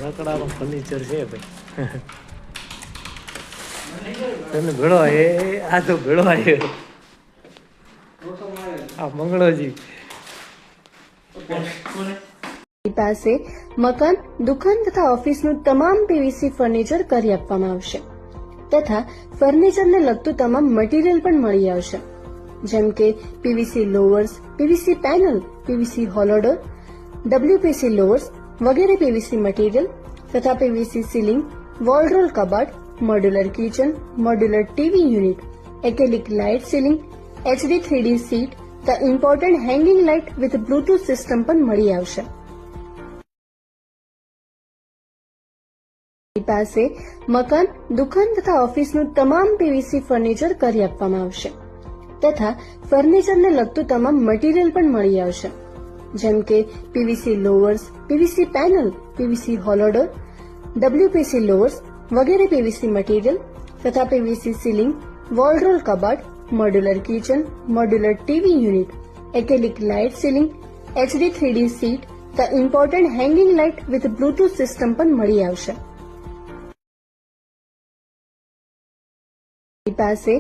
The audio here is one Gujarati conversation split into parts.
રકડાનું ફર્નિચર છે ભાઈ. તને ભેળો એ આ તો ભેળો આવ્યો આ મંગળોજી પાસે મકાન, દુકાન તથા ઓફિસનું તમામ પીવીસી ફર્નિચર કરી આપવામાં આવશે તથા ફર્નિચરને લગતું તમામ મટીરીયલ પણ મળી આવશે, જેમ કે PVC louvers, PVC panel, PVC hollow door, WPC louvers વગેરે પીવીસી મટીરીયલ તથા પીવીસી સીલિંગ, વોલ રોલ કબાટ, modular kitchen, modular TV unit, acrylic light ceiling, HD 3D sheet તથા important hanging light with Bluetooth system પણ મળી આવશે. પાસે મકાન, દુકાન તથા ઓફિસનું તમામ પીવીસી ફર્નિચર કરી આપવામાં આવશે તથા ફર્નિચરને લગતું તમામ મટીરીયલ પણ મળી આવશે, જેમ કે PVC louvers, PVC panel, PVC hollow door, WPC louvers વગેરે પીવીસી મટીરીયલ તથા પીવીસી સીલિંગ, વોલ રોલ કબાટ, modular kitchen, modular TV unit, acrylic light ceiling, HD 3D sheet તથા important hanging light with Bluetooth system પણ મળી આવશે. પાસે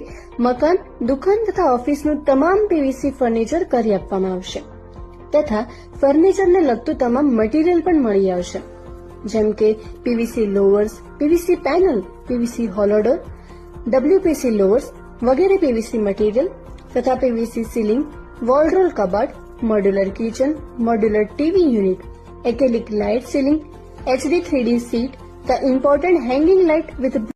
મકાન, દુકાન તથા ઓફિસનું તમામ પીવીસી ફર્નિચર કરી આપવામાં આવશે તથા ફર્નિચરને લગતું તમામ મટીરીયલ પણ મળી આવશે, જેમ કે PVC louvers, PVC panel, PVC hollow door, WPC louvers વગેરે પીવીસી મટીરીયલ તથા પીવીસી સીલિંગ, વોલ રોલ કબાટ, modular kitchen, modular TV unit, acrylic light ceiling, HD 3D sheet તથા ઇમ્પોર્ટન્ટ હેંગિંગ લાઇટ વિથ